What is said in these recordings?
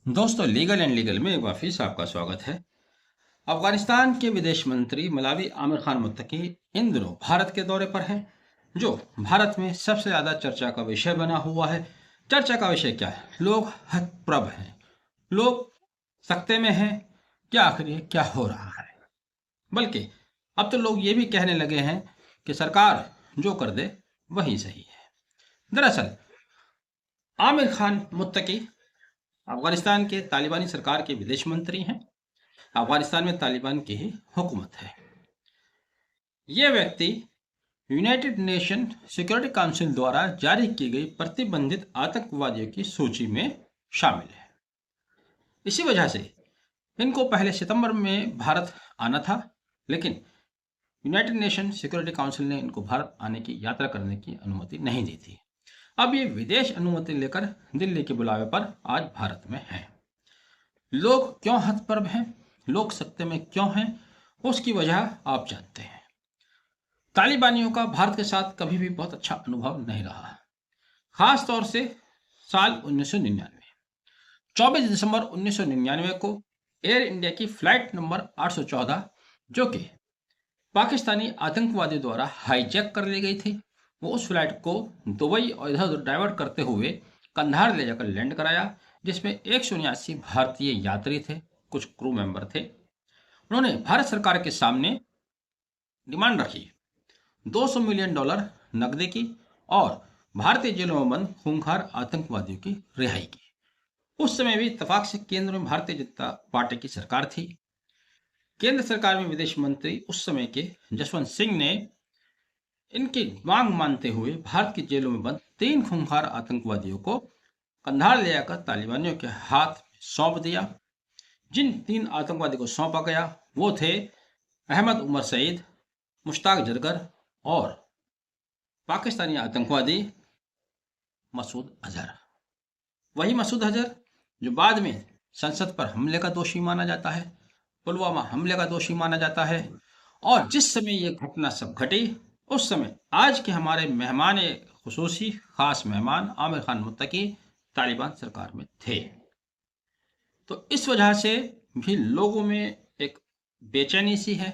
दोस्तों, legal and legal में एक बार फिर से आपका स्वागत है। अफगानिस्तान के विदेश मंत्री मलावी आमिर खान मुत्तकी इन दिनों भारत के दौरे पर हैं, जो भारत में सबसे ज्यादा चर्चा का विषय बना हुआ है। चर्चा का विषय क्या है? लोग हतप्रभ हैं, लोग सकते में हैं कि आखिर ये क्या हो रहा है। बल्कि अब तो लोग ये भी कहने लगे हैं कि सरकार जो कर दे वही सही है। दरअसल आमिर खान मुत्तकी अफगानिस्तान के तालिबानी सरकार के विदेश मंत्री हैं। अफगानिस्तान में तालिबान की ही हुकूमत है। ये व्यक्ति यूनाइटेड नेशन सिक्योरिटी काउंसिल द्वारा जारी की गई प्रतिबंधित आतंकवादियों की सूची में शामिल है। इसी वजह से इनको पहले सितंबर में भारत आना था, लेकिन यूनाइटेड नेशन सिक्योरिटी काउंसिल ने इनको भारत आने की यात्रा करने की अनुमति नहीं दी थी। अब ये विदेश अनुमति लेकर दिल्ली के बुलावे पर आज भारत में हैं। लोग क्यों हतप्रभ हैं, लोग सत्ते में क्यों हैं, उसकी वजह आप जानते हैं। तालिबानियों का भारत के साथ कभी भी बहुत अच्छा अनुभव नहीं रहा, खास तौर से साल 1999। 24 दिसंबर 1999 को एयर इंडिया की फ्लाइट नंबर 814, जो कि पाकिस्तानी आतंकवादियों द्वारा हाईजैक कर ली गई थी, वो उस फ्लाइट को दुबई और इधर उधर डाइवर्ट करते हुए कंधार ले जाकर लैंड कराया, जिसमें 179 भारतीय यात्री थे, कुछ क्रू मेंबर थे। उन्होंने भारत सरकार के सामने डिमांड रखी $200 मिलियन नकदी की और भारतीय जेलों में बंद खूंखार आतंकवादियों की रिहाई की। उस समय भी इत्तेफाक से केंद्र में भारतीय जनता पार्टी की सरकार थी। केंद्र सरकार में विदेश मंत्री उस समय के जसवंत सिंह ने इनकी मांग मानते हुए भारत की जेलों में बंद 3 खूंखार आतंकवादियों को कंधार ले आकर तालिबानियों के हाथ सौंप दिया। जिन 3 आतंकवादी को सौंपा गया वो थे अहमद उमर सईद, मुश्ताक जरगर और पाकिस्तानी आतंकवादी मसूद अजहर। वही मसूद अजहर जो बाद में संसद पर हमले का दोषी माना जाता है, पुलवामा हमले का दोषी माना जाता है। और जिस समय ये घटना सब घटी, उस समय आज के हमारे मेहमान खुसूसी खास मेहमान आमिर खान मुत्तकी तालिबान सरकार में थे। तो इस वजह से भी लोगों में एक बेचैनी सी है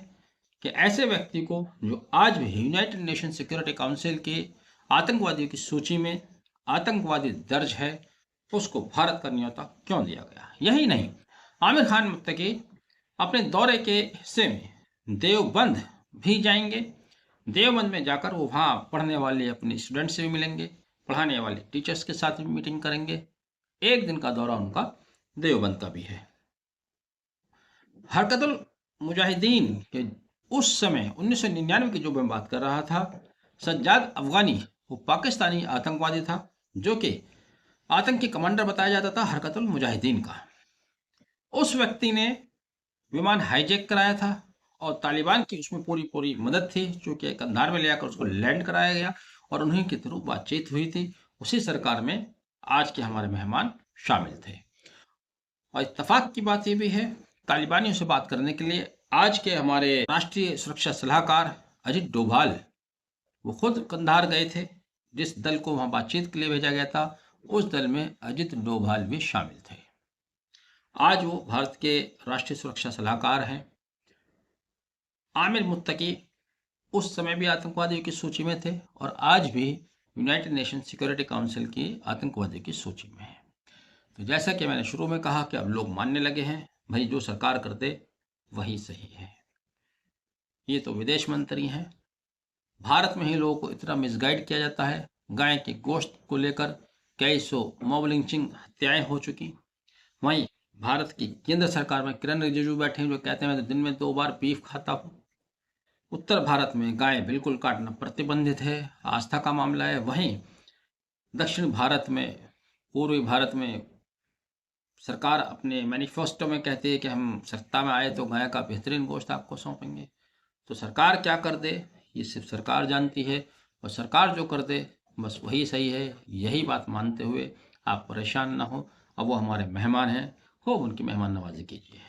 कि ऐसे व्यक्ति को जो आज भी यूनाइटेड नेशन सिक्योरिटी काउंसिल के आतंकवादियों की सूची में आतंकवादी दर्ज है, उसको भारत का न्योता क्यों दिया गया। यही नहीं, आमिर खान मुत्तकी अपने दौरे के हिस्से में देवबंद भी जाएंगे। देवबंद में जाकर वो वहाँ पढ़ने वाले अपने स्टूडेंट से भी मिलेंगे, पढ़ाने वाले टीचर्स के साथ भी मीटिंग करेंगे। एक दिन का दौरा उनका देवबंद का भी है। हरकतुल मुजाहिदीन के उस समय 1999 की जो मैं बात कर रहा था, सज्जाद अफगानी वो पाकिस्तानी आतंकवादी था, जो कि आतंकी कमांडर बताया जाता था हरकतुल मुजाहिदीन का। उस व्यक्ति ने विमान हाईजैक कराया था और तालिबान की उसमें पूरी पूरी मदद थी, जो कि कंधार में ले आकर उसको लैंड कराया गया और उन्हीं के थ्रू बातचीत हुई थी। उसी सरकार में आज के हमारे मेहमान शामिल थे। और इत्तेफाक की बात यह भी है, तालिबानियों से बात करने के लिए आज के हमारे राष्ट्रीय सुरक्षा सलाहकार अजित डोभाल वो खुद कंधार गए थे। जिस दल को वहां बातचीत के लिए भेजा गया था, उस दल में अजित डोभाल भी शामिल थे। आज वो भारत के राष्ट्रीय सुरक्षा सलाहकार हैं। आमिर मुत्तकी उस समय भी आतंकवादियों की सूची में थे और आज भी यूनाइटेड नेशन सिक्योरिटी काउंसिल की आतंकवादियों की सूची में है। तो जैसा कि मैंने शुरू में कहा कि अब लोग मानने लगे हैं भाई जो सरकार कर दे वही सही है। ये तो विदेश मंत्री हैं। भारत में ही लोगों को इतना मिसगाइड किया जाता है। गाय के गोश्त को लेकर कई सौ मॉब लिंचिंग हत्याएं हो चुकी। वहीं भारत की केंद्र सरकार में किरण रिजिजू बैठे हैं जो कहते हैं मैं तो दिन में 2 बार बीफ खाता हूँ। उत्तर भारत में गाय बिल्कुल काटना प्रतिबंधित है, आस्था का मामला है। वहीं दक्षिण भारत में, पूर्वी भारत में सरकार अपने मैनिफेस्टो में कहती है कि हम सत्ता में आए तो गाय का बेहतरीन गोश्त आपको सौंपेंगे। तो सरकार क्या कर दे ये सिर्फ सरकार जानती है, और सरकार जो कर दे बस वही सही है। यही बात मानते हुए आप परेशान ना हो। अब वो हमारे मेहमान हैं, खूब उनकी मेहमान नवाजी कीजिए।